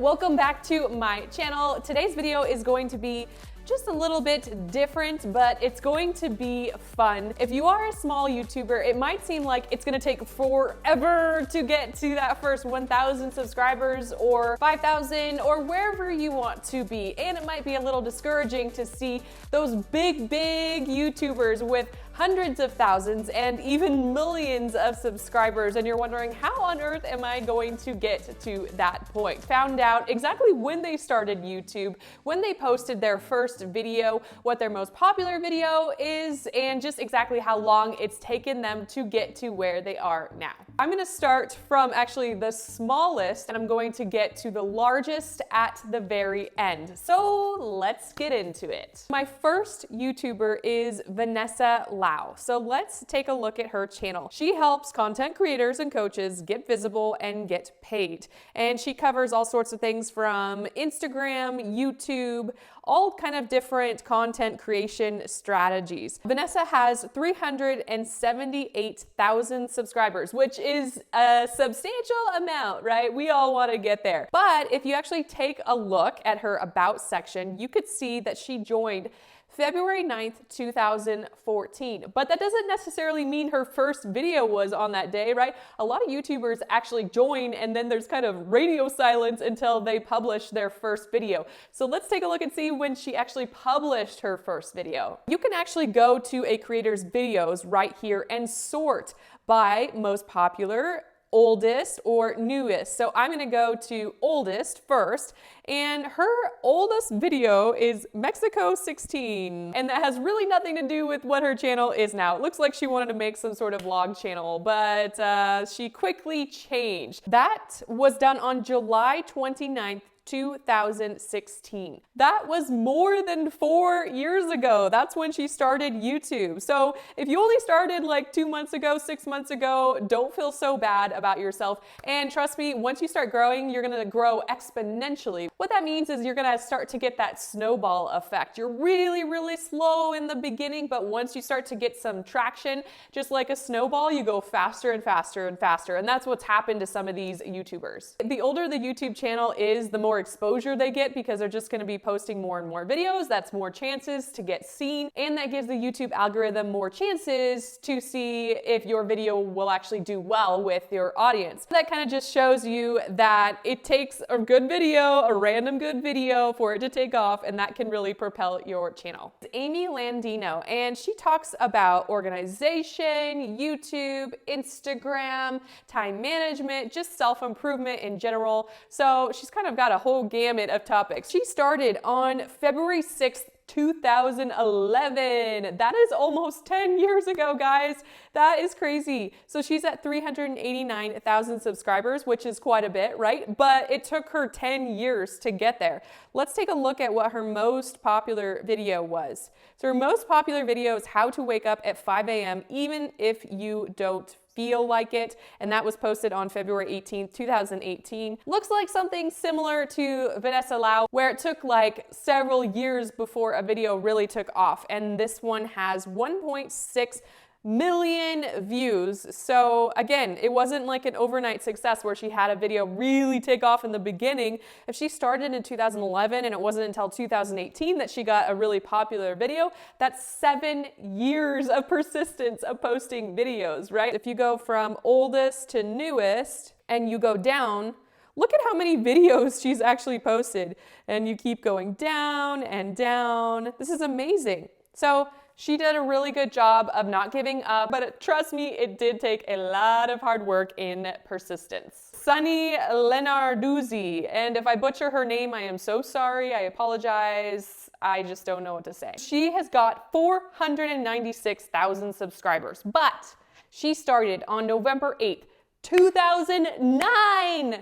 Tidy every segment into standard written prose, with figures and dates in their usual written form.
welcome back to my channel. Today's video is going to be just a little bit different, but it's going to be fun. If you are a small YouTuber, it might seem like it's gonna take forever to get to that first 1,000 subscribers or 5,000 or wherever you want to be. And it might be a little discouraging to see those big YouTubers with hundreds of thousands and even millions of subscribers, and you're wondering, how on earth am I going to get to that point? Found out exactly when they started YouTube, when they posted their first video, what their most popular video is, and just exactly how long it's taken them to get to where they are now. I'm gonna start from actually the smallest, and I'm going to get to the largest at the very end. So let's get into it. My first YouTuber is Vanessa Lau. So let's take a look at her channel. She helps content creators and coaches get visible and get paid. And she covers all sorts of things from Instagram, YouTube, all kind of different content creation strategies. Vanessa has 378,000 subscribers, which is a substantial amount, right? We all want to get there. But if you actually take a look at her About section, you could see that she joined February 9th, 2014. But that doesn't necessarily mean her first video was on that day, right? A lot of YouTubers actually join and then there's kind of radio silence until they publish their first video. So let's take a look and see when she actually published her first video. You can actually go to a creator's videos right here and sort by most popular, oldest, or newest. So I'm gonna go to oldest first, and her oldest video is Mexico 16, and that has really nothing to do with what her channel is now. It looks like she wanted to make some sort of vlog channel, but she quickly changed. That was done on July 29th, 2016. That was more than 4 years ago. That's when she started YouTube. So if you only started like 2 months ago, 6 months ago, don't feel so bad about yourself. And trust me, once you start growing, you're gonna grow exponentially. What that means is you're gonna start to get that snowball effect. You're really slow in the beginning, but once you start to get some traction, just like a snowball, you go faster and faster and faster. And that's what's happened to some of these YouTubers. The older the YouTube channel is, the more exposure they get, because they're just going to be posting more and more videos. That's more chances to get seen, and that gives the YouTube algorithm more chances to see if your video will actually do well with your audience. That kind of just shows you that it takes a good video, a random good video, for it to take off, and that can really propel your channel. It's Amy Landino, and she talks about organization, YouTube, Instagram, time management, just self-improvement in general. So she's kind of got a whole gamut of topics. She started on February 6th, 2011. That is almost 10 years ago, guys. That is crazy. So she's at 389,000 subscribers, which is quite a bit, right? But it took her 10 years to get there. Let's take a look at what her most popular video was. So her most popular video is how to wake up at 5 a.m. even if you don't feel like it, and that was posted on February 18th, 2018. Looks like something similar to Vanessa Lau, where it took like several years before a video really took off, and this one has 1.6 million views. So again, it wasn't like an overnight success where she had a video really take off in the beginning. If she started in 2011 and it wasn't until 2018 that she got a really popular video, that's 7 years of persistence of posting videos, right? If you go from oldest to newest and you go down, look at how many videos she's actually posted, and you keep going down and down. This is amazing. So she did a really good job of not giving up, but trust me, it did take a lot of hard work and persistence. Sunny Lenarduzzi, and if I butcher her name, I am so sorry, I apologize. I just don't know what to say. She has got 496,000 subscribers, but she started on November 8th, 2009.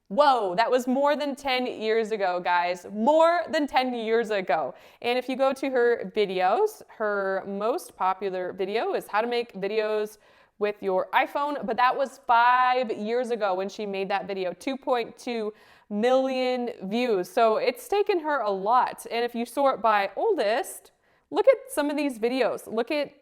Whoa, that was more than 10 years ago, guys. More than 10 years ago. And if you go to her videos, her most popular video is how to make videos with your iPhone, but that was 5 years ago when she made that video, 2.2 million views. So it's taken her a lot. And if you sort by oldest, look at some of these videos.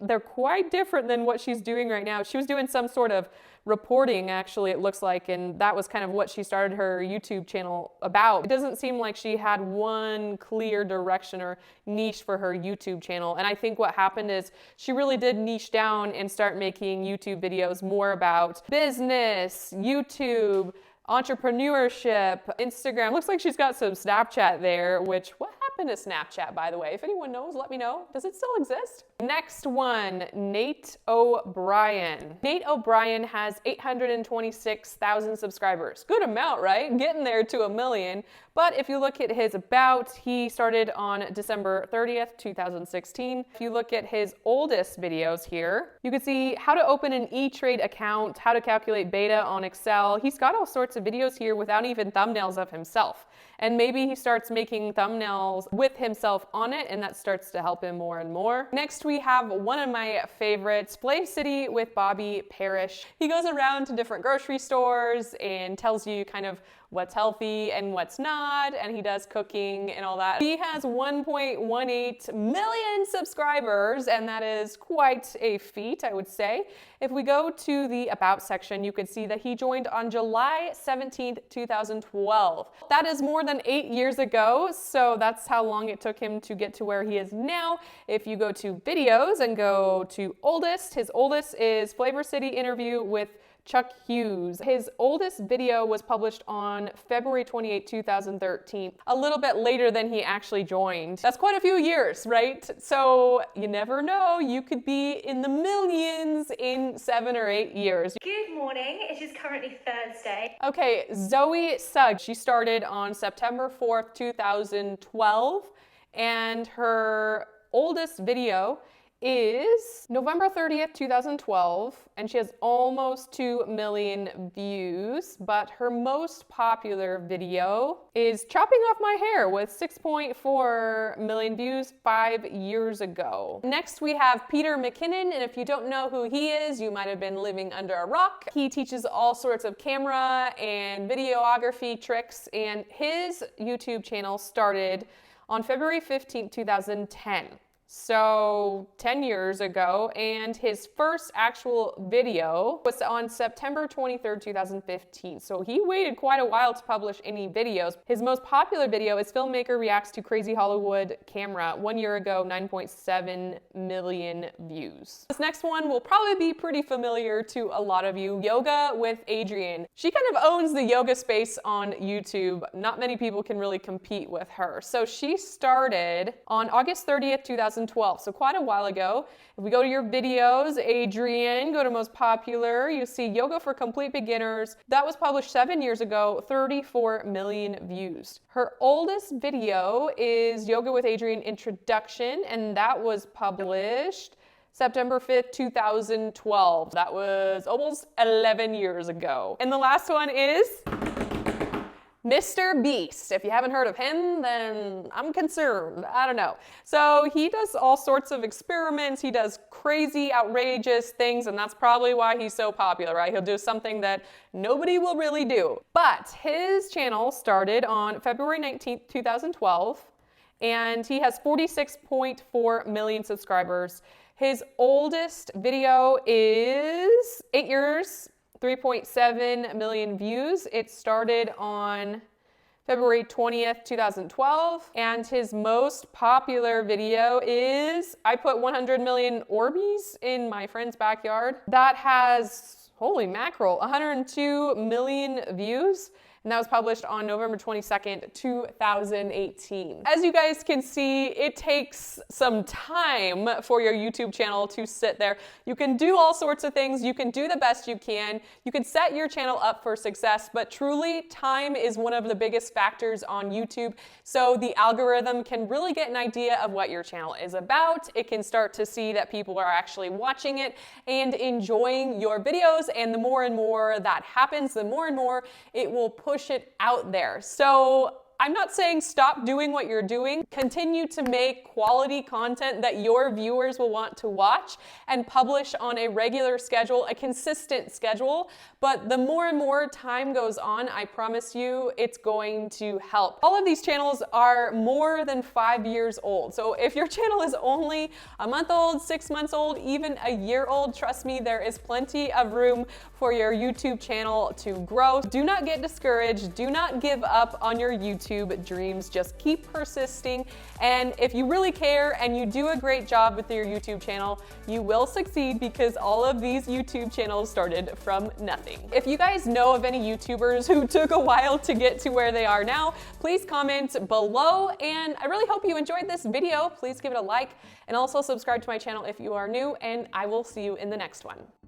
They're quite different than what she's doing right now. She was doing some sort of reporting, actually, it looks like, and that was kind of what she started her YouTube channel about. It doesn't seem like she had one clear direction or niche for her YouTube channel, and I think what happened is she really did niche down and start making YouTube videos more about business, YouTube, entrepreneurship, Instagram. Looks like she's got some Snapchat there, which, what happened to Snapchat, by the way? If anyone knows, let me know. Does it still exist? Next one, Nate OBrien. Nate OBrien has 826,000 subscribers. Good amount, right? Getting there to 1 million. But if you look at his about, he started on December 30th, 2016. If you look at his oldest videos here, you can see how to open an E-Trade account, how to calculate beta on Excel. He's got all sorts of videos here without even thumbnails of himself. And maybe he starts making thumbnails with himself on it, and that starts to help him more and more. Next, we have one of my favorites, Play City with Bobby Parrish. He goes around to different grocery stores and tells you kind of what's healthy and what's not, and he does cooking and all that. He has 1.18 million subscribers, and that is quite a feat, I would say. If we go to the About section, you can see that he joined on July 17th, 2012. That is more than 8 years ago, so that's how long it took him to get to where he is now. If you go to videos and go to oldest, his oldest is Flavor City interview with Chuck Hughes. His oldest video was published on February 28, 2013, a little bit later than he actually joined. That's quite a few years, right? So you never know, you could be in the millions in 7 or 8 years. Good morning, it is currently Thursday. Okay, Zoe Sugg, she started on September 4th, 2012, and her oldest video is November 30th, 2012, and she has almost 2 million views, but her most popular video is chopping off my hair with 6.4 million views 5 years ago. Next, we have Peter McKinnon, and if you don't know who he is, you might have been living under a rock. He teaches all sorts of camera and videography tricks, and his YouTube channel started on February 15th, 2010. So 10 years ago, and his first actual video was on September 23rd, 2015. So he waited quite a while to publish any videos. His most popular video is Filmmaker Reacts to Crazy Hollywood Camera. 1 year ago, 9.7 million views. This next one will probably be pretty familiar to a lot of you, Yoga with Adrienne. She kind of owns the yoga space on YouTube. Not many people can really compete with her. So she started on August 30th, 2012, so quite a while ago. If we go to your videos, Adrienne, go to most popular, you see Yoga for Complete Beginners. That was published 7 years ago, 34 million views. Her oldest video is Yoga with Adrienne Introduction, and that was published September 5th, 2012. That was almost 11 years ago. And the last one is MrBeast. If you haven't heard of him, then I'm concerned. I don't know. So he does all sorts of experiments. He does crazy, outrageous things, and that's probably why he's so popular, right? He'll do something that nobody will really do. But his channel started on February 19th, 2012, and he has 46.4 million subscribers. His oldest video is 8 years, 3.7 million views. It started on February 20th, 2012. And his most popular video is I put 100 million Orbeez in my friend's backyard. That has, holy mackerel, 102 million views. And that was published on November 22nd, 2018. As you guys can see, it takes some time for your YouTube channel to sit there. You can do all sorts of things. You can do the best you can. You can set your channel up for success, but truly time is one of the biggest factors on YouTube. So the algorithm can really get an idea of what your channel is about. It can start to see that people are actually watching it and enjoying your videos. And the more and more that happens, the more and more it will push it out there. So I'm not saying stop doing what you're doing. Continue to make quality content that your viewers will want to watch and publish on a regular schedule, a consistent schedule. But the more and more time goes on, I promise you, it's going to help. All of these channels are more than 5 years old. So if your channel is only a month old, 6 months old, even a year old, trust me, there is plenty of room for your YouTube channel to grow. Do not get discouraged. Do not give up on your YouTube dreams. Just keep persisting. And if you really care and you do a great job with your YouTube channel, you will succeed because all of these YouTube channels started from nothing. If you guys know of any YouTubers who took a while to get to where they are now, please comment below. And I really hope you enjoyed this video. Please give it a like and also subscribe to my channel if you are new, and I will see you in the next one.